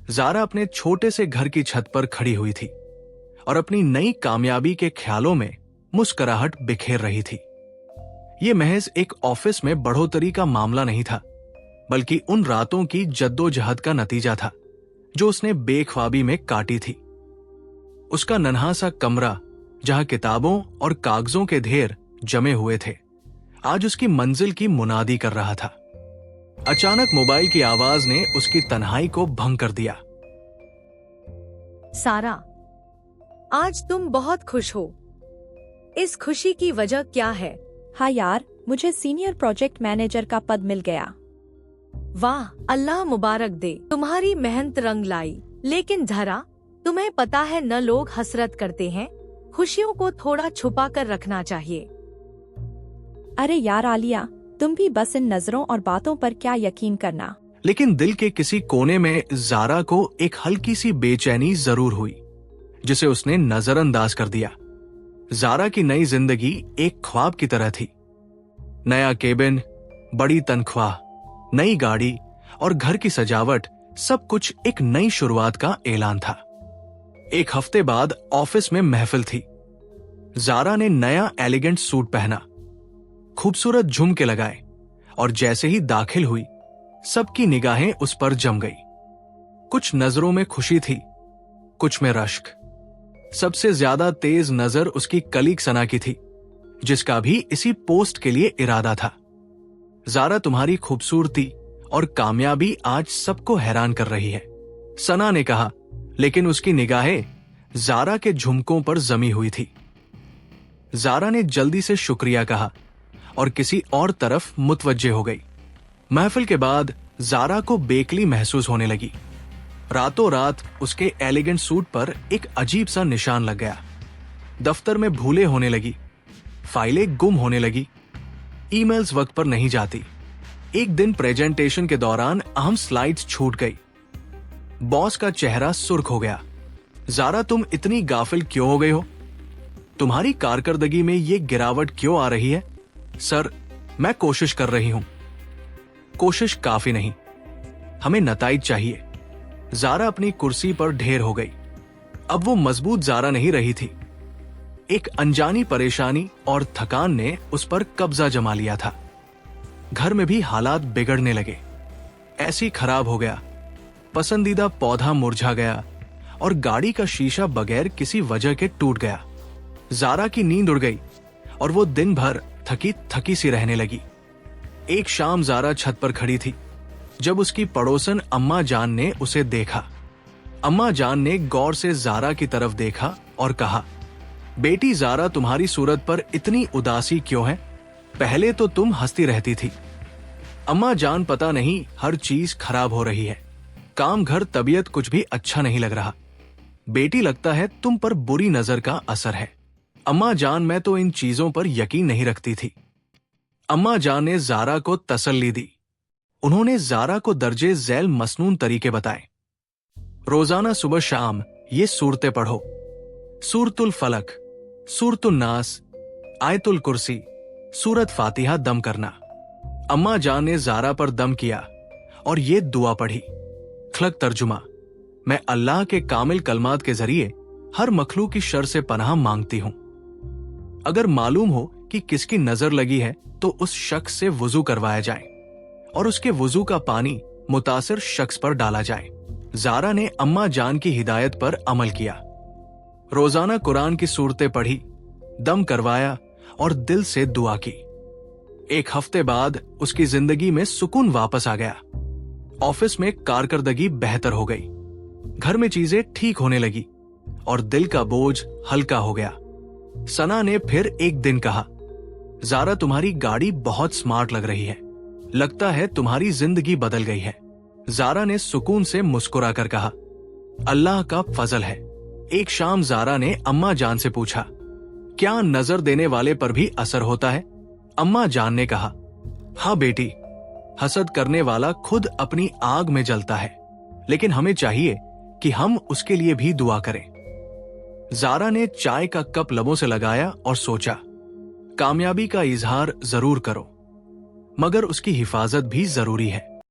ज़ारा अपने छोटे से घर की छत पर खड़ी हुई थी और अपनी नई कामयाबी के ख्यालों में मुस्कुराहट बिखेर रही थी। ये महज एक ऑफिस में बढ़ोतरी का मामला नहीं था, बल्कि उन रातों की जद्दोजहद का नतीजा था जो उसने बेख्वाबी में काटी थी। उसका नन्हा सा कमरा, जहां किताबों और कागजों के ढेर जमे हुए थे, आज उसकी मंजिल की मुनादी कर रहा था। अचानक मोबाइल की आवाज ने उसकी तन्हाई को भंग कर दिया। सारा, आज तुम बहुत खुश हो। इस खुशी की वजह क्या है? हाँ यार, मुझे सीनियर प्रोजेक्ट मैनेजर का पद मिल गया। वाह, अल्लाह मुबारक दे। तुम्हारी मेहनत रंग लाई। लेकिन ज़रा, तुम्हें पता है न, लोग हसरत करते हैं। खुशियों को थोड़ा छुपा कर रखना चाहिए। अरे यार आलिया, तुम भी बस इन नजरों और बातों पर क्या यकीन करना। लेकिन दिल के किसी कोने में ज़ारा को एक हल्की सी बेचैनी जरूर हुई, जिसे उसने नजरअंदाज कर दिया। ज़ारा की नई जिंदगी एक ख्वाब की तरह थी। नया केबिन, बड़ी तनख्वाह, नई गाड़ी और घर की सजावट, सब कुछ एक नई शुरुआत का ऐलान था। एक हफ्ते बाद ऑफिस में महफिल थी। ज़ारा ने नया एलिगेंट सूट पहना, खूबसूरत झुमके लगाए और जैसे ही दाखिल हुई, सबकी निगाहें उस पर जम गई। कुछ नजरों में खुशी थी, कुछ में रश्क। सबसे ज्यादा तेज नजर उसकी कलीग सना की थी, जिसका भी इसी पोस्ट के लिए इरादा था। ज़ारा, तुम्हारी खूबसूरती और कामयाबी आज सबको हैरान कर रही है, सना ने कहा, लेकिन उसकी निगाहें ज़ारा के झुमकों पर जमी हुई थी। ज़ारा ने जल्दी से शुक्रिया कहा और किसी और तरफ मुतवज्जे हो गई। महफिल के बाद ज़ारा को बेकली महसूस होने लगी। रातों रात उसके एलिगेंट सूट पर एक अजीब सा निशान लग गया। दफ्तर में भूले होने लगी, फाइलें गुम होने लगी, ईमेल्स वक्त पर नहीं जाती। एक दिन प्रेजेंटेशन के दौरान अहम स्लाइड्स छूट गई। बॉस का चेहरा सुर्ख हो गया। ज़ारा, तुम इतनी गाफिल क्यों हो गई हो? तुम्हारी कारकर्दगी में ये गिरावट क्यों आ रही है? सर, मैं कोशिश कर रही हूं। कोशिश काफी नहीं, हमें नताइज चाहिए। ज़ारा अपनी कुर्सी पर ढेर हो गई। अब वो मजबूत ज़ारा नहीं रही थी। एक अनजानी परेशानी और थकान ने उस पर कब्जा जमा लिया था। घर में भी हालात बिगड़ने लगे। ऐसी खराब हो गया, पसंदीदा पौधा मुरझा गया और गाड़ी का शीशा बगैर किसी वजह के टूट गया। ज़ारा की नींद उड़ गई और वो दिन भर थकी थकी सी रहने लगी। एक शाम ज़ारा छत पर खड़ी थी जब उसकी पड़ोसन अम्मा जान ने उसे देखा। अम्मा जान ने गौर से ज़ारा की तरफ देखा और कहा, बेटी ज़ारा, तुम्हारी सूरत पर इतनी उदासी क्यों है? पहले तो तुम हंसती रहती थी। अम्मा जान, पता नहीं, हर चीज खराब हो रही है। काम, घर, तबीयत, कुछ भी अच्छा नहीं लग रहा। बेटी, लगता है तुम पर बुरी नजर का असर है। अम्मा जान, मैं तो इन चीजों पर यकीन नहीं रखती थी। अम्मा जान ने ज़ारा को तसल्ली दी। उन्होंने ज़ारा को दर्जे झैल मसनून तरीके बताए। रोजाना सुबह शाम ये सूरतें पढ़ो: सूरतुल फलक, सूरतुल नास, आयतुल कुर्सी, सूरत फातिहा दम करना। अम्मा जान ने ज़ारा पर दम किया और ये दुआ पढ़ी। खलक तर्जुमा: मैं अल्लाह के कामिल कलमात के जरिए हर मखलूक की शर से पनाह मांगती हूं। अगर मालूम हो कि किसकी नजर लगी है तो उस शख्स से वुजू करवाया जाए और उसके वुजू का पानी मुतासिर शख्स पर डाला जाए। ज़ारा ने अम्मा जान की हिदायत पर अमल किया। रोजाना कुरान की सूरतें पढ़ी, दम करवाया और दिल से दुआ की। एक हफ्ते बाद उसकी जिंदगी में सुकून वापस आ गया। ऑफिस में कारकर्दगी बेहतर हो गई, घर में चीजें ठीक होने लगी और दिल का बोझ हल्का हो गया। सना ने फिर एक दिन कहा, ज़ारा, तुम्हारी गाड़ी बहुत स्मार्ट लग रही है। लगता है तुम्हारी जिंदगी बदल गई है। ज़ारा ने सुकून से मुस्कुरा कर कहा, अल्लाह का फजल है। एक शाम ज़ारा ने अम्मा जान से पूछा, क्या नजर देने वाले पर भी असर होता है? अम्मा जान ने कहा, हाँ बेटी, हसद करने वाला खुद अपनी आग में जलता है, लेकिन हमें चाहिए कि हम उसके लिए भी दुआ करें। ज़ारा ने चाय का कप लबों से लगाया और सोचा, कामयाबी का इजहार जरूर करो, मगर उसकी हिफाजत भी जरूरी है।